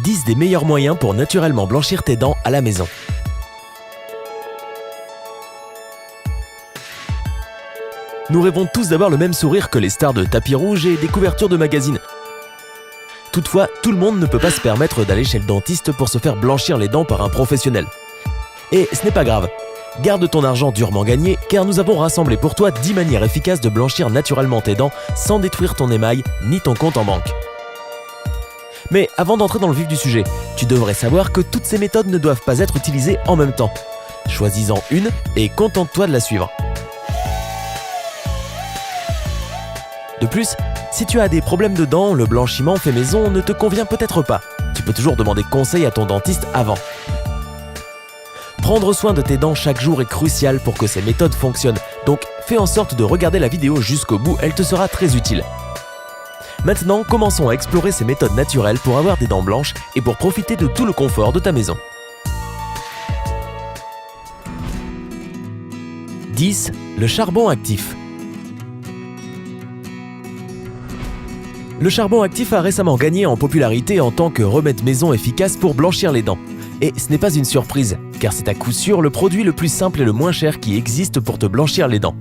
10 des meilleurs moyens pour naturellement blanchir tes dents à la maison. Nous rêvons tous d'avoir le même sourire que les stars de tapis rouge et des couvertures de magazines. Toutefois, tout le monde ne peut pas se permettre d'aller chez le dentiste pour se faire blanchir les dents par un professionnel. Et ce n'est pas grave. Garde ton argent durement gagné, car nous avons rassemblé pour toi 10 manières efficaces de blanchir naturellement tes dents sans détruire ton émail ni ton compte en banque. Mais avant d'entrer dans le vif du sujet, tu devrais savoir que toutes ces méthodes ne doivent pas être utilisées en même temps. Choisis-en une et contente-toi de la suivre. De plus, si tu as des problèmes de dents, le blanchiment fait maison ne te convient peut-être pas. Tu peux toujours demander conseil à ton dentiste avant. Prendre soin de tes dents chaque jour est crucial pour que ces méthodes fonctionnent, donc fais en sorte de regarder la vidéo jusqu'au bout, elle te sera très utile. Maintenant, commençons à explorer ces méthodes naturelles pour avoir des dents blanches et pour profiter de tout le confort de ta maison. 10. Le charbon actif. Le charbon actif a récemment gagné en popularité en tant que remède maison efficace pour blanchir les dents. Et ce n'est pas une surprise, car c'est à coup sûr le produit le plus simple et le moins cher qui existe pour te blanchir les dents.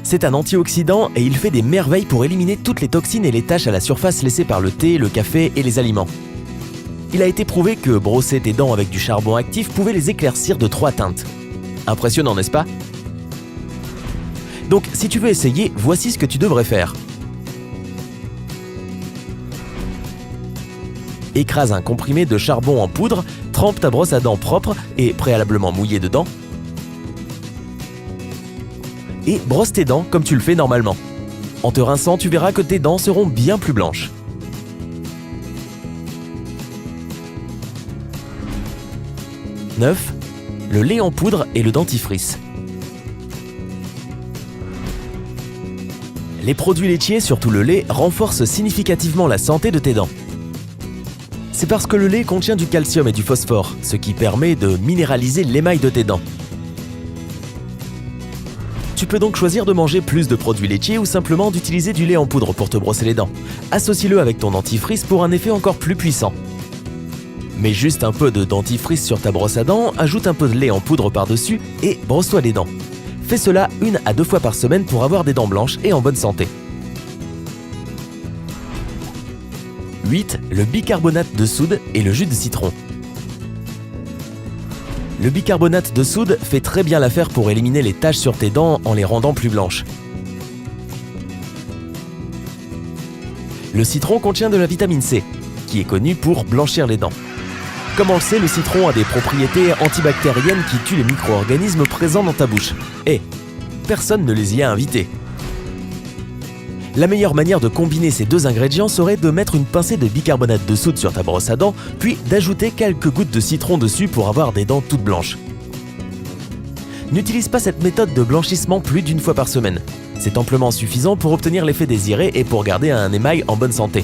C'est un antioxydant et il fait des merveilles pour éliminer toutes les toxines et les taches à la surface laissées par le thé, le café et les aliments. Il a été prouvé que brosser tes dents avec du charbon actif pouvait les éclaircir de 3 teintes. Impressionnant, n'est-ce pas? Donc, si tu veux essayer, voici ce que tu devrais faire. Écrase un comprimé de charbon en poudre, trempe ta brosse à dents propre et préalablement mouillée dedans et brosse tes dents comme tu le fais normalement. En te rinçant, tu verras que tes dents seront bien plus blanches. « 9. Le lait en poudre et le dentifrice. Les produits laitiers, surtout le lait, renforcent significativement la santé de tes dents. C'est parce que le lait contient du calcium et du phosphore, ce qui permet de minéraliser l'émail de tes dents. Tu peux donc choisir de manger plus de produits laitiers ou simplement d'utiliser du lait en poudre pour te brosser les dents. Associe-le avec ton dentifrice pour un effet encore plus puissant. Mets juste un peu de dentifrice sur ta brosse à dents, ajoute un peu de lait en poudre par-dessus et brosse-toi les dents. Fais cela 1 à 2 fois par semaine pour avoir des dents blanches et en bonne santé. 8. Le bicarbonate de soude et le jus de citron. Le bicarbonate de soude fait très bien l'affaire pour éliminer les taches sur tes dents en les rendant plus blanches. Le citron contient de la vitamine C, qui est connue pour blanchir les dents. Comme on le sait, le citron a des propriétés antibactériennes qui tuent les micro-organismes présents dans ta bouche. Et personne ne les y a invités. La meilleure manière de combiner ces deux ingrédients serait de mettre une pincée de bicarbonate de soude sur ta brosse à dents, puis d'ajouter quelques gouttes de citron dessus pour avoir des dents toutes blanches. N'utilise pas cette méthode de blanchissement plus d'1 fois par semaine. C'est amplement suffisant pour obtenir l'effet désiré et pour garder un émail en bonne santé.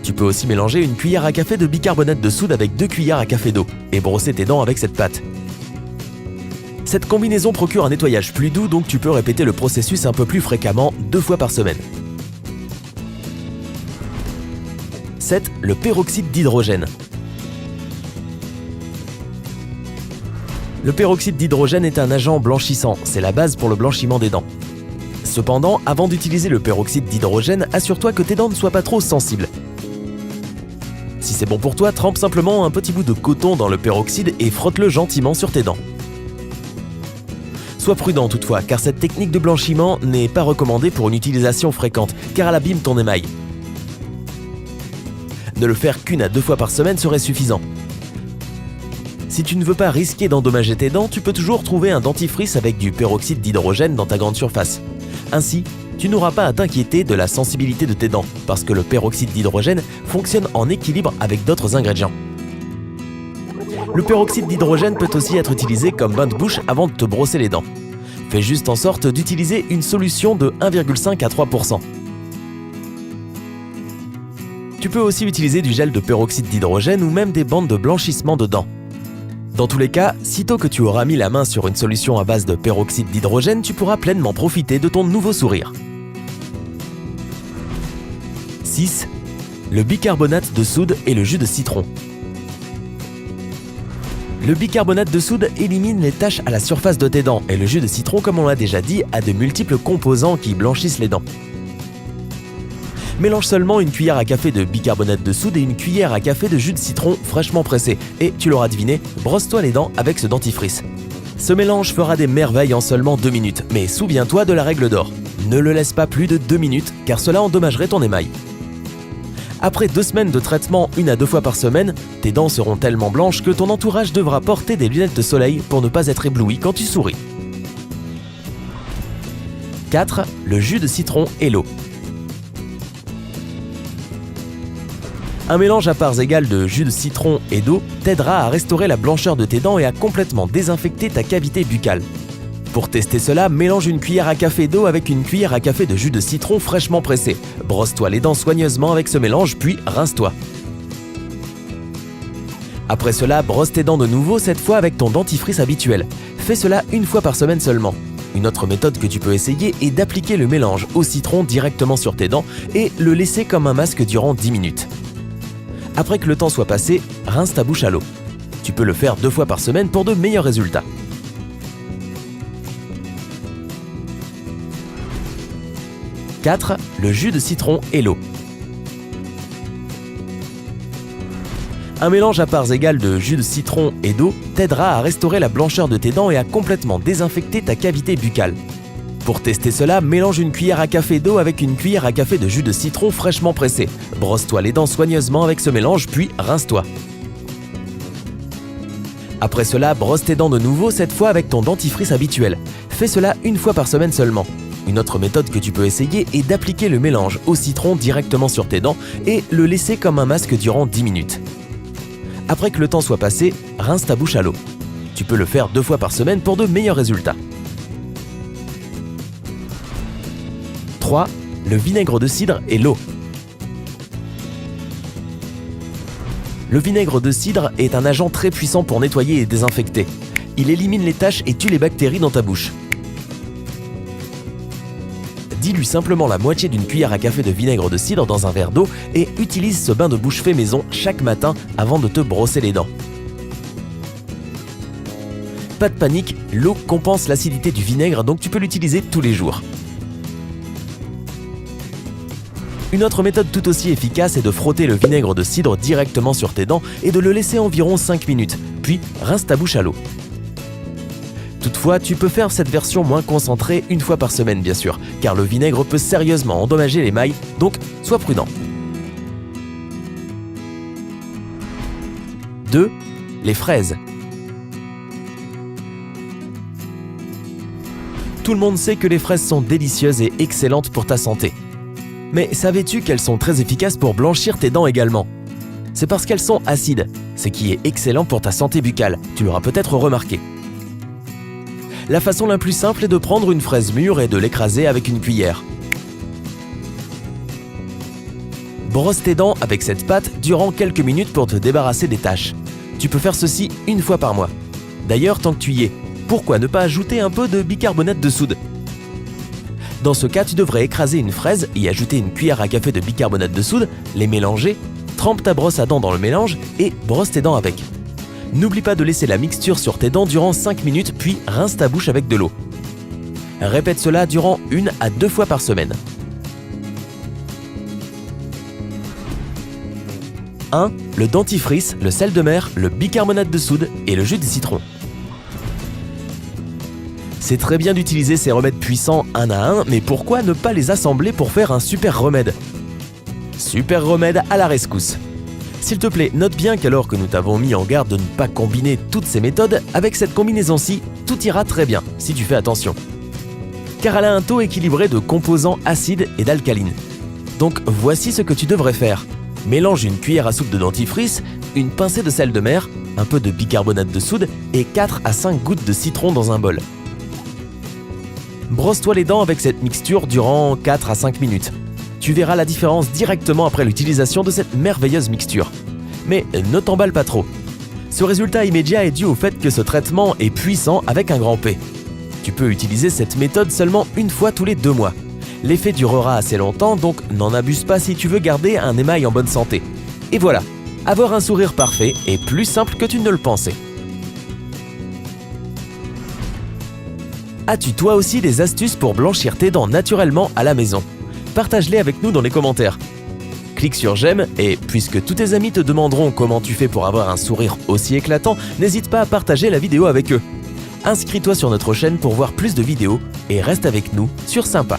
Tu peux aussi mélanger 1 cuillère à café de bicarbonate de soude avec 2 cuillères à café d'eau et brosser tes dents avec cette pâte. Cette combinaison procure un nettoyage plus doux, donc tu peux répéter le processus un peu plus fréquemment, 2 fois par semaine. 7. Le peroxyde d'hydrogène. Le peroxyde d'hydrogène est un agent blanchissant, c'est la base pour le blanchiment des dents. Cependant, avant d'utiliser le peroxyde d'hydrogène, assure-toi que tes dents ne soient pas trop sensibles. Si c'est bon pour toi, trempe simplement un petit bout de coton dans le peroxyde et frotte-le gentiment sur tes dents. Sois prudent toutefois, car cette technique de blanchiment n'est pas recommandée pour une utilisation fréquente, car elle abîme ton émail. Ne le faire qu'1 à 2 fois par semaine serait suffisant. Si tu ne veux pas risquer d'endommager tes dents, tu peux toujours trouver un dentifrice avec du peroxyde d'hydrogène dans ta grande surface. Ainsi, tu n'auras pas à t'inquiéter de la sensibilité de tes dents, parce que le peroxyde d'hydrogène fonctionne en équilibre avec d'autres ingrédients. Le peroxyde d'hydrogène peut aussi être utilisé comme bain de bouche avant de te brosser les dents. Fais juste en sorte d'utiliser une solution de 1,5 à 3%. Tu peux aussi utiliser du gel de peroxyde d'hydrogène ou même des bandes de blanchissement de dents. Dans tous les cas, sitôt que tu auras mis la main sur une solution à base de peroxyde d'hydrogène, tu pourras pleinement profiter de ton nouveau sourire. 6. le bicarbonate de soude et le jus de citron. Le bicarbonate de soude élimine les taches à la surface de tes dents et le jus de citron, comme on l'a déjà dit, a de multiples composants qui blanchissent les dents. Mélange seulement une cuillère à café de bicarbonate de soude et une cuillère à café de jus de citron fraîchement pressé et, tu l'auras deviné, brosse-toi les dents avec ce dentifrice. Ce mélange fera des merveilles en seulement 2 minutes, mais souviens-toi de la règle d'or. Ne le laisse pas plus de 2 minutes car cela endommagerait ton émail. Après 2 semaines de traitement 1 à 2 fois par semaine, tes dents seront tellement blanches que ton entourage devra porter des lunettes de soleil pour ne pas être ébloui quand tu souris. 4. Le jus de citron et l'eau. Un mélange à parts égales de jus de citron et d'eau t'aidera à restaurer la blancheur de tes dents et à complètement désinfecter ta cavité buccale. Pour tester cela, mélange une cuillère à café d'eau avec une cuillère à café de jus de citron fraîchement pressé. Brosse-toi les dents soigneusement avec ce mélange, puis rince-toi. Après cela, brosse tes dents de nouveau, cette fois avec ton dentifrice habituel. Fais cela 1 fois par semaine seulement. Une autre méthode que tu peux essayer est d'appliquer le mélange au citron directement sur tes dents et le laisser comme un masque durant 10 minutes. Après que le temps soit passé, rince ta bouche à l'eau. Tu peux le faire 2 fois par semaine pour de meilleurs résultats. « 4. Le jus de citron et l'eau. Un mélange à parts égales de jus de citron et d'eau t'aidera à restaurer la blancheur de tes dents et à complètement désinfecter ta cavité buccale. Pour tester cela, mélange une cuillère à café d'eau avec une cuillère à café de jus de citron fraîchement pressé. Brosse-toi les dents soigneusement avec ce mélange, puis rince-toi. Après cela, brosse tes dents de nouveau, cette fois avec ton dentifrice habituel. Fais cela 1 fois par semaine seulement. Une autre méthode que tu peux essayer est d'appliquer le mélange au citron directement sur tes dents et le laisser comme un masque durant 10 minutes. Après que le temps soit passé, rince ta bouche à l'eau. Tu peux le faire 2 fois par semaine pour de meilleurs résultats. 3. Le vinaigre de cidre et l'eau. Le vinaigre de cidre est un agent très puissant pour nettoyer et désinfecter. Il élimine les taches et tue les bactéries dans ta bouche. Dilue simplement la moitié d'une cuillère à café de vinaigre de cidre dans un verre d'eau et utilise ce bain de bouche fait maison chaque matin avant de te brosser les dents. Pas de panique, l'eau compense l'acidité du vinaigre, donc tu peux l'utiliser tous les jours. Une autre méthode tout aussi efficace est de frotter le vinaigre de cidre directement sur tes dents et de le laisser environ 5 minutes, puis rince ta bouche à l'eau. Toutefois, tu peux faire cette version moins concentrée 1 fois par semaine bien sûr, car le vinaigre peut sérieusement endommager l'émail, donc sois prudent. 2. Les fraises. Tout le monde sait que les fraises sont délicieuses et excellentes pour ta santé. Mais savais-tu qu'elles sont très efficaces pour blanchir tes dents également? C'est parce qu'elles sont acides, ce qui est excellent pour ta santé buccale, tu l'auras peut-être remarqué. La façon la plus simple est de prendre une fraise mûre et de l'écraser avec une cuillère. Brosse tes dents avec cette pâte durant quelques minutes pour te débarrasser des taches. Tu peux faire ceci 1 fois par mois. D'ailleurs, tant que tu y es, pourquoi ne pas ajouter un peu de bicarbonate de soude? Dans ce cas, tu devrais écraser une fraise, y ajouter une cuillère à café de bicarbonate de soude, les mélanger, trempe ta brosse à dents dans le mélange et brosse tes dents avec. N'oublie pas de laisser la mixture sur tes dents durant 5 minutes, puis rince ta bouche avec de l'eau. Répète cela durant 1 à 2 fois par semaine. 1. Le dentifrice, le sel de mer, le bicarbonate de soude et le jus de citron. C'est très bien d'utiliser ces remèdes puissants 1 à 1, mais pourquoi ne pas les assembler pour faire un super remède? Super remède à la rescousse. S'il te plaît, note bien qu'alors que nous t'avons mis en garde de ne pas combiner toutes ces méthodes, avec cette combinaison-ci, tout ira très bien, si tu fais attention. Car elle a un taux équilibré de composants acides et d'alcalines. Donc voici ce que tu devrais faire. Mélange une cuillère à soupe de dentifrice, une pincée de sel de mer, un peu de bicarbonate de soude et 4 à 5 gouttes de citron dans un bol. Brosse-toi les dents avec cette mixture durant 4 à 5 minutes. Tu verras la différence directement après l'utilisation de cette merveilleuse mixture. Mais ne t'emballe pas trop. Ce résultat immédiat est dû au fait que ce traitement est puissant avec un grand P. Tu peux utiliser cette méthode seulement 1 fois tous les 2 mois. L'effet durera assez longtemps, donc n'en abuse pas si tu veux garder un émail en bonne santé. Et voilà, avoir un sourire parfait est plus simple que tu ne le pensais. As-tu toi aussi des astuces pour blanchir tes dents naturellement à la maison? Partage-les avec nous dans les commentaires. Clique sur j'aime et puisque tous tes amis te demanderont comment tu fais pour avoir un sourire aussi éclatant, n'hésite pas à partager la vidéo avec eux. Inscris-toi sur notre chaîne pour voir plus de vidéos et reste avec nous sur Sympa.